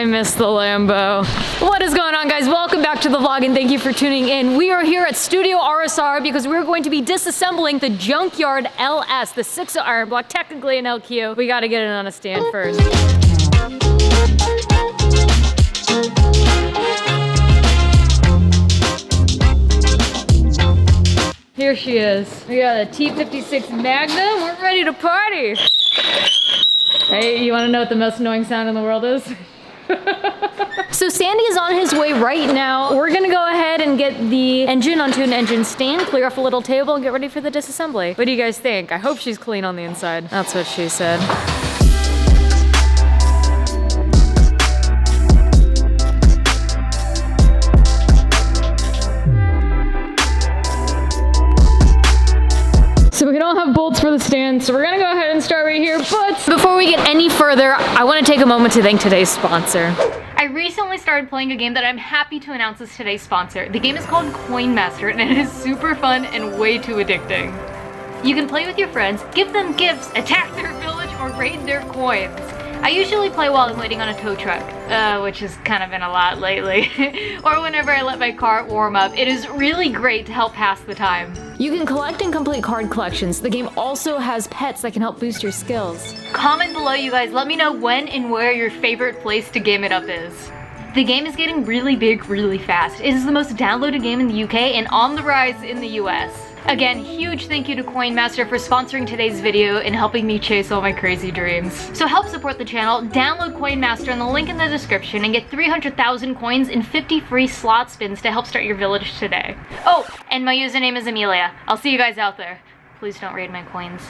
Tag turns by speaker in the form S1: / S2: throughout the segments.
S1: I miss the Lambo. What is going on, guys? Welcome back to the vlog and thank you for tuning in. We are here at Studio RSR because we're going to be disassembling the Junkyard LS, the 6 iron block, technically an LQ. We gotta get it on a stand first. Here she is. We got a T56 Magnum. We're ready to party. Hey, you wanna know what the most annoying sound in the world is? So Sandy is on his way right now. We're gonna go ahead and get the engine onto an engine stand, clear off a little table, and get ready for the disassembly. What do you guys think? I hope she's clean on the inside. That's what she said. So we don't have bolts for the stand, so we're gonna go ahead and start right here. But before we get any further, I wanna take a moment to thank today's sponsor. I recently started playing a game that I'm happy to announce is today's sponsor. The game is called Coin Master, and it is super fun and way too addicting. You can play with your friends, give them gifts, attack their village, or raid their coins. I usually play while I'm waiting on a tow truck, which has kind of been a lot lately, or whenever I let my car warm up. It is really great to help pass the time. You can collect and complete card collections. The game also has pets that can help boost your skills. Comment below, you guys. Let me know when and where your favorite place to game it up is. The game is getting really big really fast. It is the most downloaded game in the UK and on the rise in the US. Again, huge thank you to Coin Master for sponsoring today's video and helping me chase all my crazy dreams. So help support the channel, download Coin Master in the link in the description and get 300,000 coins and 50 free slot spins to help start your village today. Oh, and my username is Amelia. I'll see you guys out there. Please don't raid my coins.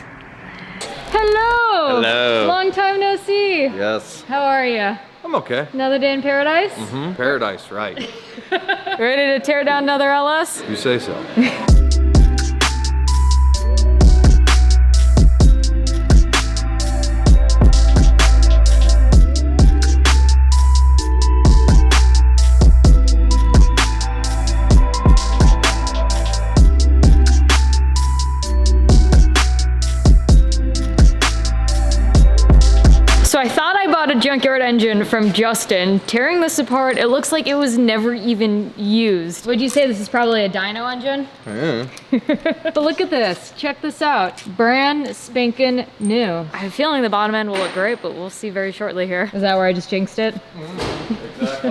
S1: Hello!
S2: Hello!
S1: Long time no see!
S2: Yes.
S1: How are you?
S2: I'm okay.
S1: Another day in paradise?
S2: Mm-hmm. Paradise, right.
S1: Ready to tear down another LS?
S2: You say so.
S1: So I thought I bought a junkyard engine from Justin. Tearing this apart, it looks like it was never even used. Would you say this is probably a dyno engine?
S2: Yeah.
S1: But look at this, check this out. Brand spanking new. I have a feeling the bottom end will look great, but we'll see very shortly here. Is that where I just jinxed it?
S2: Exactly.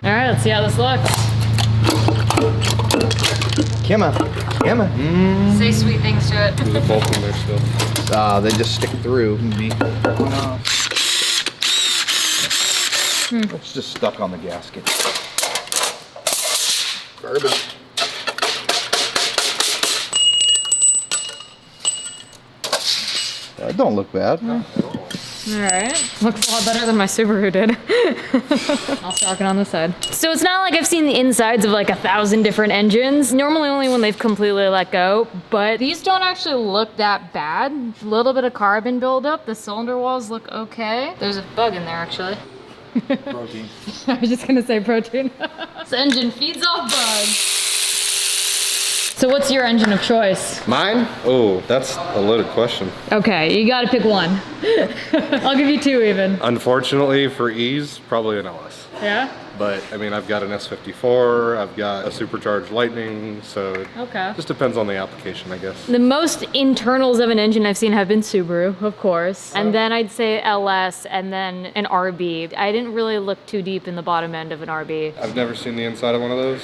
S1: All right, let's see how this looks.
S3: Come on.
S1: Say sweet things to it.
S2: There's a bolt in there still.
S3: They just stick through. It's just stuck on the gasket. Garbage. That don't look bad.
S2: No.
S1: All right, looks a lot better than my Subaru did. I'll stock it on the side. So it's not like I've seen the insides of like 1,000 different engines, normally only when they've completely let go, but these don't actually look that bad. A little bit of carbon buildup, the cylinder walls look okay. There's a bug in there actually.
S3: Protein.
S1: I was just gonna say protein. This engine feeds off bugs. So what's your engine of choice?
S2: Mine? Oh, that's a loaded question.
S1: Okay, you gotta pick one. I'll give you two even.
S2: Unfortunately, for ease, probably an LS.
S1: Yeah?
S2: But, I mean, I've got an S54, I've got a supercharged Lightning, so
S1: Okay.
S2: it just depends on the application, I guess.
S1: The most internals of an engine I've seen have been Subaru, of course. And then I'd say LS and then an RB. I didn't really look too deep in the bottom end of an RB.
S2: I've never seen the inside of one of those,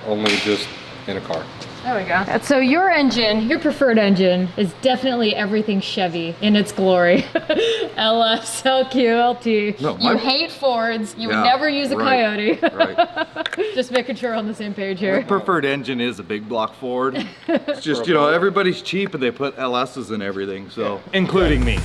S2: only just in a car.
S1: There we go. So your engine, your preferred engine, is definitely everything Chevy in its glory. LS, LQ, LT.
S2: No,
S1: you hate Fords. You would never use a Coyote.
S2: Right.
S1: Just making sure we're on the same page here.
S3: My preferred engine is a big block Ford. It's just, you know, everybody's cheap and they put LS's in everything, so. Including me.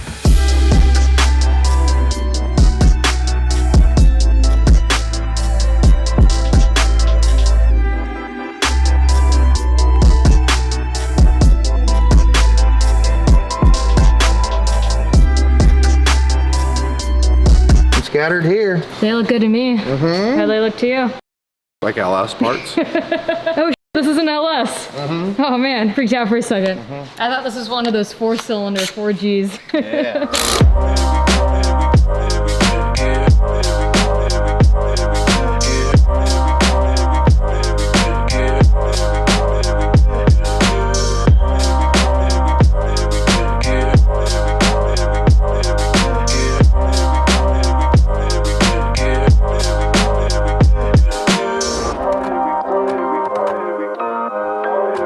S3: Scattered here.
S1: They look good to me. How do they look to you?
S2: Like LS parts.
S1: Oh, This is an LS. Oh man, freaked out for a second. I thought this was one of those 4-cylinder 4Gs.
S3: Yeah.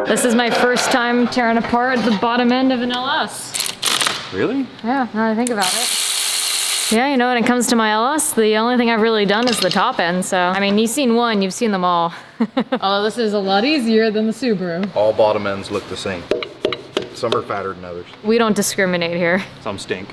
S1: This is my first time tearing apart the bottom end of an LS.
S3: Really?
S1: Yeah, now that I think about it. Yeah, you know, when it comes to my LS, the only thing I've really done is the top end, so. I mean, you've seen one, you've seen them all. Although this is a lot easier than the Subaru.
S3: All bottom ends look the same. Some are fatter than others.
S1: We don't discriminate here.
S3: Some stink.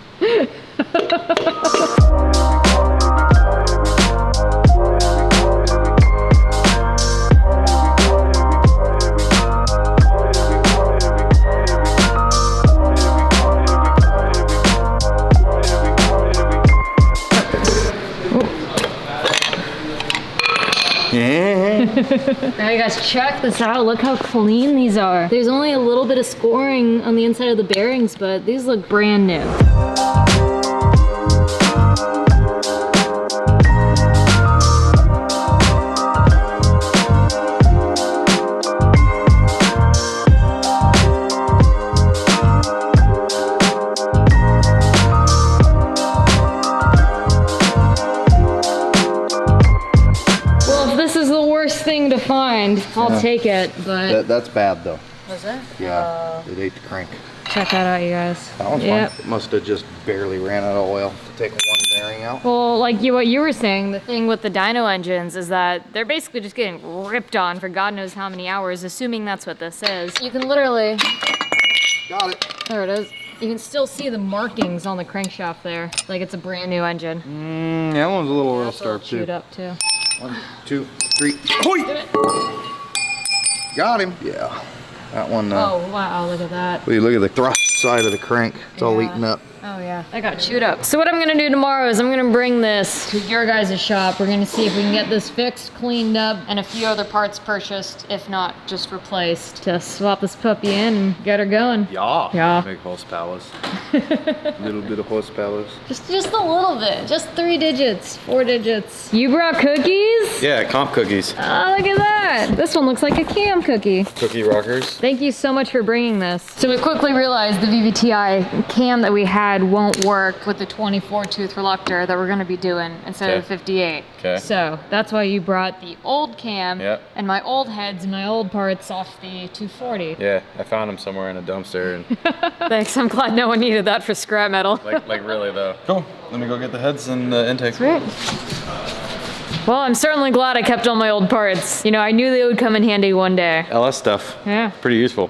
S1: Now you guys check this out. Look how clean these are. There's only a little bit of scoring on the inside of the bearings, but these look brand new. Thing to find. I'll take it, but
S3: That's bad though.
S1: was it?
S3: Yeah, it ate the crank.
S1: Check that out, you guys.
S3: That one's fine. It must have just barely ran out of oil to take one bearing out.
S1: Well, like what you were saying, the thing with the dyno engines is that they're basically just getting ripped on for God knows how many hours, assuming that's what this is. You can literally,
S3: Got it.
S1: there it is. You can still see the markings on the crankshaft there, like it's a brand new engine.
S3: That one's a little real
S1: It's all
S3: stark
S1: chewed
S3: too.
S1: up too.
S3: 1, 2, 3. Hoi! Got him. Yeah. That one.
S1: Oh wow, look at that.
S3: Look at the thrust side of the crank. It's all
S1: Yeah.
S3: eaten up.
S1: Oh yeah, that got chewed up. So what I'm gonna do tomorrow is I'm gonna bring this to your guys' shop. We're gonna see if we can get this fixed, cleaned up, and a few other parts purchased, if not just replaced, to swap this puppy in and get her going.
S3: Yeah.
S1: Yeah.
S3: Big horsepowers. Little bit of horsepowers.
S1: Just a little bit, just 3 digits, 4 digits. You brought cookies?
S2: Yeah, comp cookies.
S1: Oh, look at that. This one looks like a cam cookie.
S2: Cookie rockers.
S1: Thank you so much for bringing this. So we quickly realized the VVTi cam that we had won't work with the 24 tooth reluctor that we're gonna be doing instead of the 58.
S2: Okay.
S1: So that's why you brought the old cam
S2: Yep.
S1: and my old heads and my old parts off the 240.
S2: Yeah, I found them somewhere in a dumpster. And
S1: Thanks, I'm glad no one needed that for scrap metal.
S2: like really though. Cool. Let me go get the heads and the intake.
S1: Great. Well, I'm certainly glad I kept all my old parts. You know, I knew they would come in handy one day.
S2: LS stuff.
S1: Yeah.
S2: Pretty useful.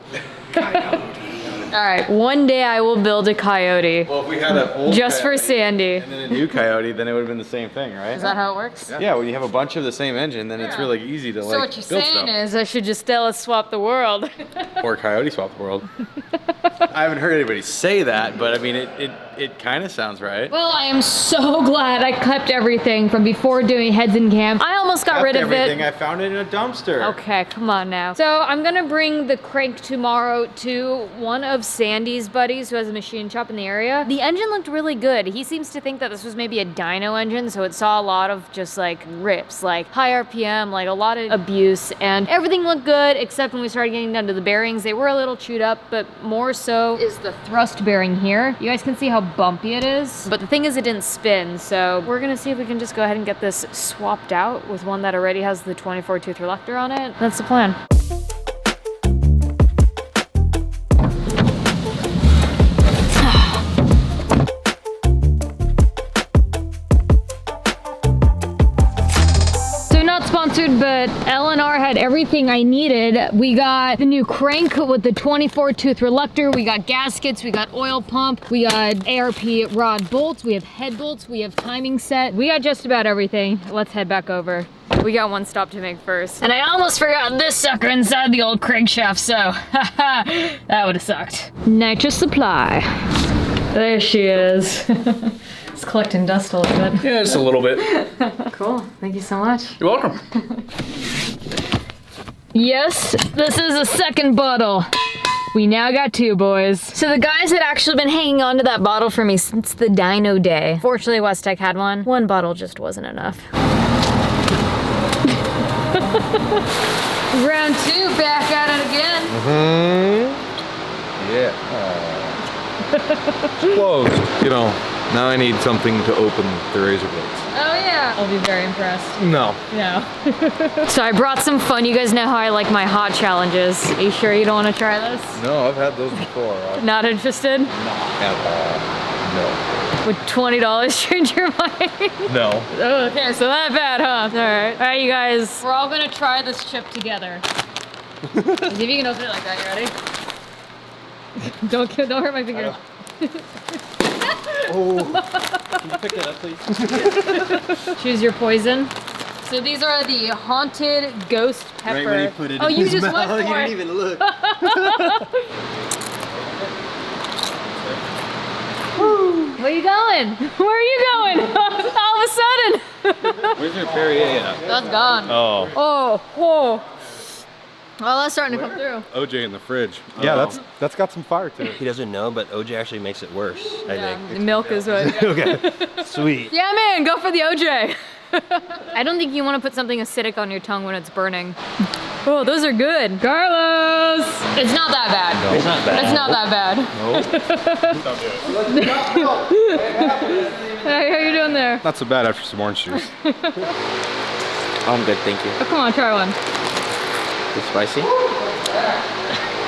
S1: All right, one day I will build a Coyote.
S2: Well, if we had an old
S1: Just for
S2: Coyote
S1: Sandy.
S2: and then a new Coyote, then it would have been the same thing, right?
S1: Is that how it works?
S2: Yeah, when you have a bunch of the same engine, then it's
S1: Yeah.
S2: really easy to
S1: So
S2: like
S1: what you're
S2: build
S1: saying
S2: stuff.
S1: is I should just let's swap the world.
S2: Or Coyote swap the world. I haven't heard anybody say that, but I mean, it kind of sounds right.
S1: Well, I am so glad I kept everything from before doing heads and cam. I almost got rid of
S2: everything.
S1: it.
S2: I found it in a dumpster.
S1: Okay, come on now. So I'm gonna bring the crank tomorrow to one of Sandy's buddies who has a machine shop in the area. The engine looked really good. He seems to think that this was maybe a dyno engine, so it saw a lot of just like rips, like high RPM, like a lot of abuse, and everything looked good except when we started getting down to the bearings. They were a little chewed up, but more so is the thrust bearing here. You guys can see how bumpy it is, but the thing is it didn't spin, so we're gonna see if we can just go ahead and get this swapped out with one that already has the 24 tooth reluctor on it. That's the plan. Not sponsored, but L&R had everything I needed. We got the new crank with the 24 tooth reluctor. We got gaskets, we got oil pump, we got ARP rod bolts, we have head bolts, we have timing set. We got just about everything. Let's head back over. We got one stop to make first. And I almost forgot this sucker inside the old crankshaft, so that would have sucked. Nitrous supply. There she is. It's collecting dust a little bit.
S2: Yeah, just a little bit.
S1: Cool, thank you so much.
S2: You're welcome.
S1: Yes, this is a second bottle. We now got 2, boys. So the guys had actually been hanging on to that bottle for me since the dino day. Fortunately, Westech had one. One bottle just wasn't enough. Round 2, back at it again.
S3: Yeah. It's closed. You know, now I need something to open the razor blades.
S1: Oh yeah. I'll be very impressed.
S3: No.
S1: No. So I brought some fun. You guys know how I like my hot challenges. Are you sure you don't want to try this?
S3: No, I've had those before.
S1: Not interested?
S3: Not at all. No.
S1: Would $20 change your mind?
S3: No.
S1: Oh, okay, so not bad, huh? All right, you guys. We're all gonna try this chip together. See if you can open it like that. You ready? Don't hurt my finger.
S2: Oh, can you pick that up, please?
S1: Choose your poison. So these are the haunted ghost pepper.
S2: Right when you put it
S1: oh,
S2: in
S1: you
S2: his
S1: just
S2: mouth,
S1: went for
S2: you
S1: it.
S2: didn't even look.
S1: Where you going? Where are you going? All of a sudden.
S2: Where's your Perrier at?
S1: That's gone.
S3: Oh.
S1: Oh, whoa. Well, that's starting to come through.
S3: OJ in the fridge.
S4: Yeah, that's got some fire to it.
S5: He doesn't know, but OJ actually makes it worse, I
S1: Yeah,
S5: think.
S1: the milk is what.
S5: Okay, sweet.
S1: Yeah, man, go for the OJ. I don't think you want to put something acidic on your tongue when it's burning. Oh, those are good. Carlos! It's not that bad.
S5: No, it's not bad.
S1: It's not that bad. Hey, how you doing there?
S4: Not so bad after some orange juice.
S5: I'm good, thank you.
S1: Oh, come on, try one.
S5: It's spicy?
S1: You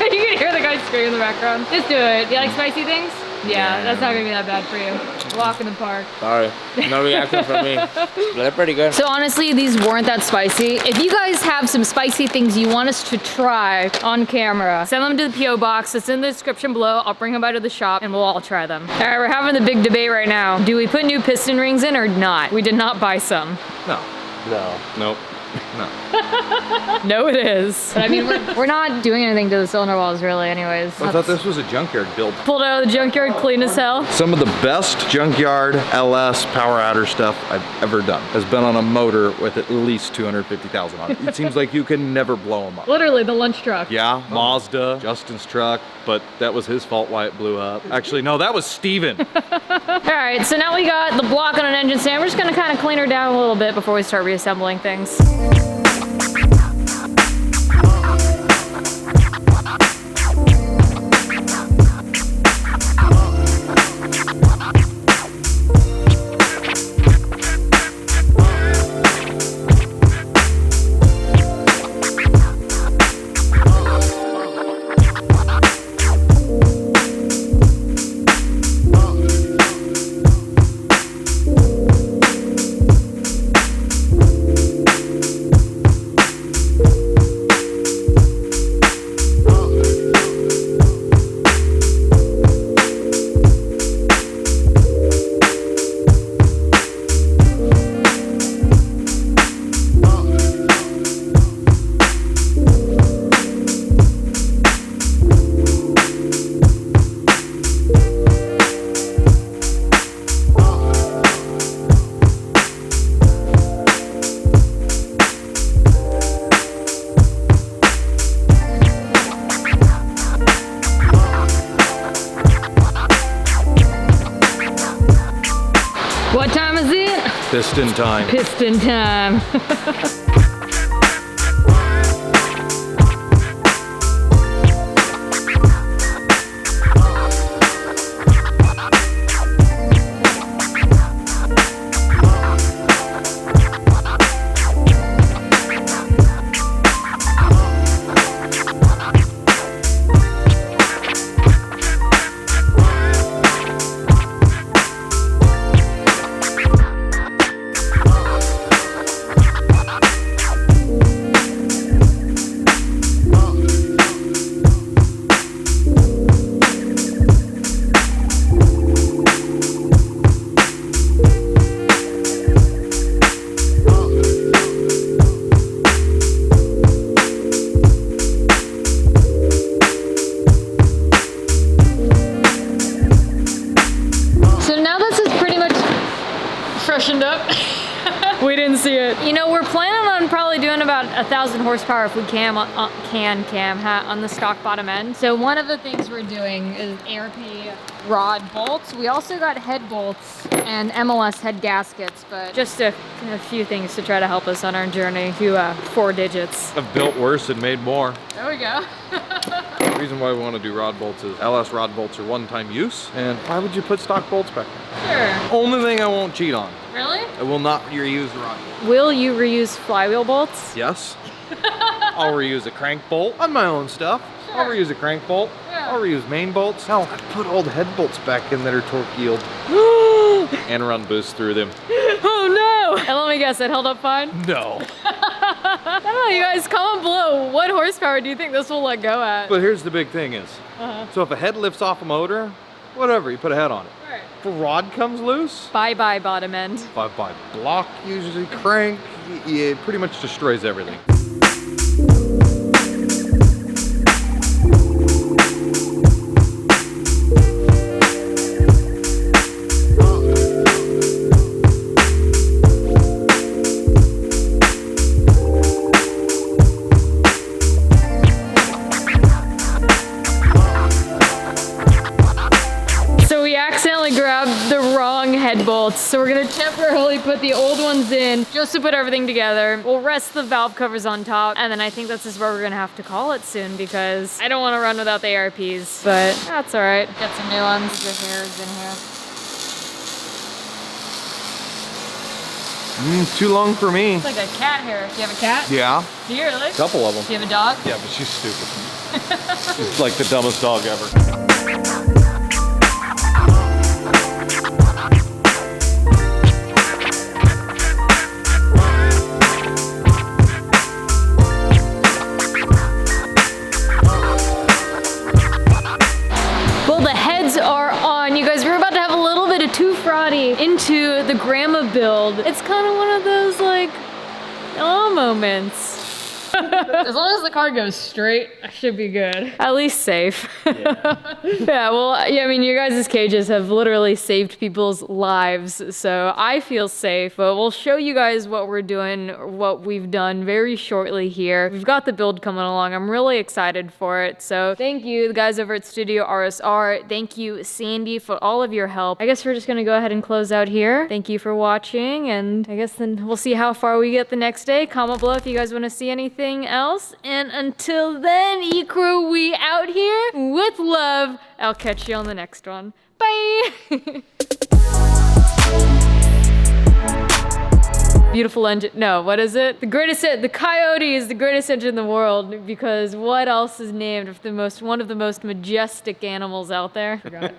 S1: can hear the guy screaming in the background. Just do it. Do you like spicy things? Yeah, that's not gonna be that bad for you. Walk in the park.
S5: Sorry, no reaction from me. But they're pretty good.
S1: So honestly, these weren't that spicy. If you guys have some spicy things you want us to try on camera, send them to the P.O. box. It's in the description below. I'll bring them by to the shop and we'll all try them. All right, we're having the big debate right now. Do we put new piston rings in or not? We did not buy some.
S3: No.
S5: No.
S3: Nope. No.
S1: No, it is. But I mean, we're not doing anything to the cylinder walls really anyways.
S3: I thought this was a junkyard build.
S1: Pulled out of the junkyard, clean as hell.
S3: Some of the best junkyard LS power adder stuff I've ever done has been on a motor with at least 250,000 on it. It seems like you can never blow them up.
S1: Literally the lunch truck.
S3: Yeah, Mazda, Justin's truck, but that was his fault why it blew up. Actually, no, that was Steven.
S1: All right, so now we got the block on an engine stand. We're just gonna kind of clean her down a little bit before we start reassembling things. What time is it?
S3: Piston time.
S1: Piston time. planning on probably doing about 1,000 horsepower if we can on the stock bottom end. So one of the things we're doing is ARP rod bolts. We also got head bolts and MLS head gaskets, but just a few things to try to help us on our journey to 4 digits.
S3: I've built worse and made more.
S1: There we go.
S3: The reason why we want to do rod bolts is LS rod bolts are one-time use, and why would you put stock bolts back there?
S1: Sure.
S3: Only thing I won't cheat on.
S1: Really?
S3: I will not reuse the rod bolt.
S1: Will you reuse flywheel bolts?
S3: Yes. I'll reuse a crank bolt on my own stuff.
S1: Sure.
S3: I'll reuse a crank bolt.
S1: Yeah.
S3: I'll reuse main bolts. Hell, I put old head bolts back in that are torque yield and run boost through them.
S1: Oh no! And let me guess, it held up fine?
S3: No.
S1: I don't know, you guys, comment below. What horsepower do you think this will let go at?
S3: But here's the big thing is, so if a head lifts off a motor, whatever, you put a head on it.
S1: Right.
S3: If a rod comes loose,
S1: Bye-bye bottom end.
S3: by block, usually crank, it pretty much destroys everything.
S1: head bolts. So we're gonna temporarily put the old ones in just to put everything together. We'll rest the valve covers on top, and then I think this is where we're gonna have to call it soon because I don't wanna run without the ARPs, but that's all right. Got some new ones. The hair's in here.
S3: Too long for me.
S1: It's like a cat hair. Do you have a cat?
S3: Yeah.
S1: Do you really?
S3: Couple of them.
S1: Do you have a dog?
S3: Yeah, but she's stupid. She's like the dumbest dog ever.
S1: Well, the heads are on. You guys, we're about to have a little bit of Too Fraudy into the grandma build. It's kind of one of those like, oh moments. As long as the car goes straight, I should be good. At least safe. Yeah. Yeah, well, yeah, I mean, your guys' cages have literally saved people's lives, so I feel safe, but we'll show you guys what we're doing, what we've done very shortly here. We've got the build coming along. I'm really excited for it, so thank you, the guys over at Studio RSR. Thank you, Sandy, for all of your help. I guess we're just gonna go ahead and close out here. Thank you for watching, and I guess then we'll see how far we get the next day. Comment below if you guys want to see anything else, and until then, Ecrew, we out here with love. I'll catch you on the next one. Bye. Beautiful engine. No, what is it? The Coyote is the greatest engine in the world because what else is named after one of the most majestic animals out there? Forgot.